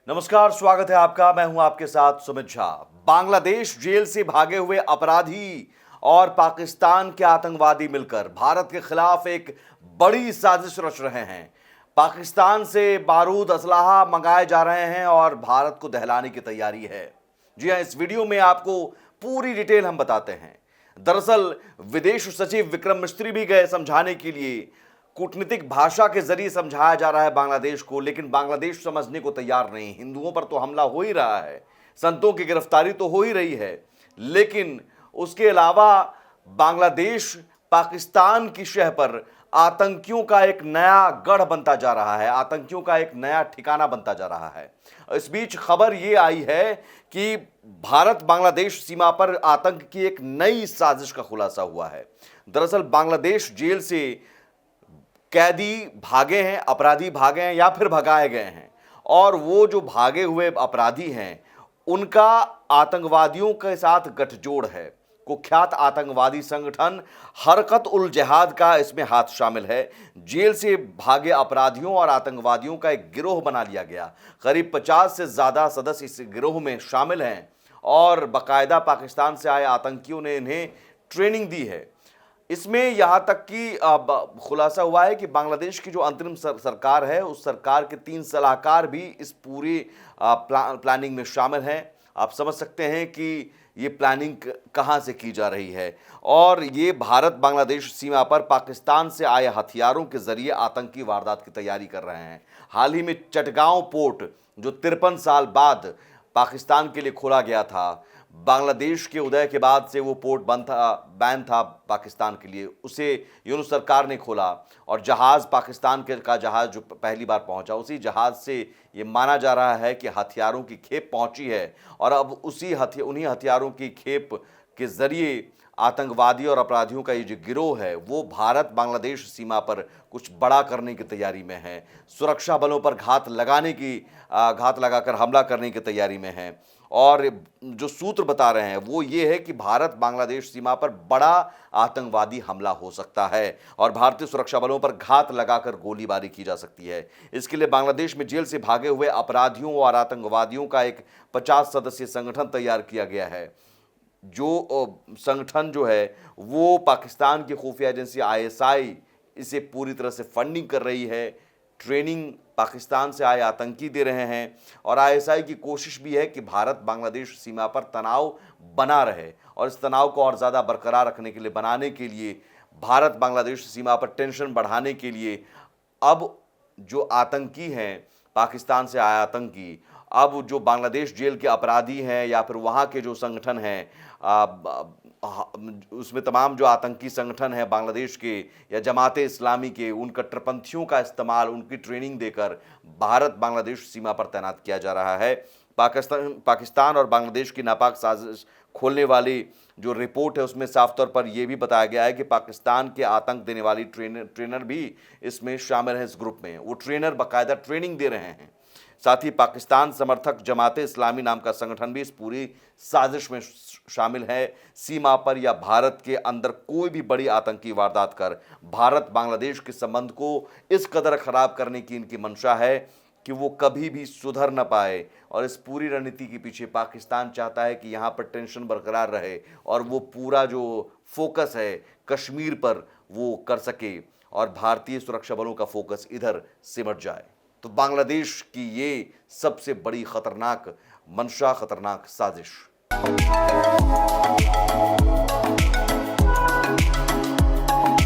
नमस्कार, स्वागत है आपका। मैं हूं आपके साथ सुमित झा। बांग्लादेश जेल से भागे हुए अपराधी और पाकिस्तान के आतंकवादी मिलकर भारत के खिलाफ एक बड़ी साजिश रच रहे हैं। पाकिस्तान से बारूद असलाहा मंगाए जा रहे हैं और भारत को दहलाने की तैयारी है। जी हां, इस वीडियो में आपको पूरी डिटेल हम बताते हैं। दरअसल विदेश सचिव विक्रम मिस्त्री भी गए समझाने के लिए। कूटनीतिक भाषा के जरिए समझाया जा रहा है बांग्लादेश को, लेकिन बांग्लादेश समझने को तैयार नहीं। हिंदुओं पर तो हमला हो ही रहा है, संतों की गिरफ्तारी तो हो ही रही है, लेकिन उसके अलावा बांग्लादेश पाकिस्तान की शह पर आतंकियों का एक नया गढ़ बनता जा रहा है, आतंकियों का एक नया ठिकाना बनता जा रहा है। इस बीच खबर यह आई है कि भारत बांग्लादेश सीमा पर आतंक की एक नई साजिश का खुलासा हुआ है। दरअसल बांग्लादेश जेल से कैदी भागे हैं, अपराधी भागे हैं या फिर भगाए गए हैं, और वो जो भागे हुए अपराधी हैं उनका आतंकवादियों के साथ गठजोड़ है। कुख्यात आतंकवादी संगठन हरकत उल जिहाद का इसमें हाथ शामिल है। जेल से भागे अपराधियों और आतंकवादियों का एक गिरोह बना लिया गया। करीब 50 से ज्यादा सदस्य इस गिरोह में शामिल हैं और बाकायदा पाकिस्तान से आए आतंकियों ने इन्हें ट्रेनिंग दी है। इसमें यहां तक कि खुलासा हुआ है कि बांग्लादेश की जो अंतरिम सरकार है, उस सरकार के 3 सलाहकार भी इस पूरी प्लानिंग में शामिल हैं। आप समझ सकते हैं कि ये प्लानिंग कहां से की जा रही है, और ये भारत बांग्लादेश सीमा पर पाकिस्तान से आए हथियारों के जरिए आतंकी वारदात की तैयारी कर रहे हैं। हाल ही में चटगांव पोर्ट, जो 53 साल बाद पाकिस्तान के लिए खोला गया था, बांग्लादेश के उदय के बाद से वो पोर्ट बंद था, बैन था पाकिस्तान के लिए, उसे यूनुस सरकार ने खोला। और जहाज़, पाकिस्तान का जहाज़ जो पहली बार पहुंचा, उसी जहाज़ से ये माना जा रहा है कि हथियारों की खेप पहुंची है, और अब उन्हीं हथियारों की खेप के ज़रिए आतंकवादी और अपराधियों का ये जो गिरोह है वो भारत बांग्लादेश सीमा पर कुछ बड़ा करने की तैयारी में है। सुरक्षा बलों पर घात लगाकर हमला करने की तैयारी में है। और जो सूत्र बता रहे हैं वो ये है कि भारत बांग्लादेश सीमा पर बड़ा आतंकवादी हमला हो सकता है और भारतीय सुरक्षा बलों पर घात लगाकर गोलीबारी की जा सकती है। इसके लिए बांग्लादेश में जेल से भागे हुए अपराधियों और आतंकवादियों का एक 50 सदस्यीय संगठन तैयार किया गया है। जो संगठन जो है वो पाकिस्तान की खुफिया एजेंसी आईएसआई इसे पूरी तरह से फंडिंग कर रही है। ट्रेनिंग पाकिस्तान से आए आतंकी दे रहे हैं, और आईएसआई की कोशिश भी है कि भारत बांग्लादेश सीमा पर तनाव बना रहे, और इस तनाव को और ज़्यादा बरकरार रखने के लिए, बनाने के लिए, भारत बांग्लादेश सीमा पर टेंशन बढ़ाने के लिए अब जो आतंकी हैं, पाकिस्तान से आए आतंकी, अब जो बांग्लादेश जेल के अपराधी हैं या फिर वहाँ के जो संगठन हैं, उसमें तमाम जो आतंकी संगठन हैं बांग्लादेश के या जमाते इस्लामी के, उन कट्टरपंथियों का इस्तेमाल, उनकी ट्रेनिंग देकर भारत बांग्लादेश सीमा पर तैनात किया जा रहा है। पाकिस्तान और बांग्लादेश की नापाक साजिश खोलने वाली जो रिपोर्ट है उसमें साफ तौर पर यह भी बताया गया है कि पाकिस्तान के आतंक देने वाली ट्रेनर भी इसमें शामिल हैं। इस ग्रुप में वो ट्रेनर बाकायदा ट्रेनिंग दे रहे हैं। साथ ही पाकिस्तान समर्थक जमाते इस्लामी नाम का संगठन भी इस पूरी साजिश में शामिल है। सीमा पर या भारत के अंदर कोई भी बड़ी आतंकी वारदात कर भारत बांग्लादेश के संबंध को इस कदर खराब करने की इनकी मंशा है कि वो कभी भी सुधर न पाए। और इस पूरी रणनीति के पीछे पाकिस्तान चाहता है कि यहाँ पर टेंशन बरकरार रहे और वो पूरा जो फोकस है कश्मीर पर वो कर सके, और भारतीय सुरक्षा बलों का फोकस इधर सिमट जाए। तो बांग्लादेश की ये सबसे बड़ी खतरनाक मंशा, खतरनाक साजिश।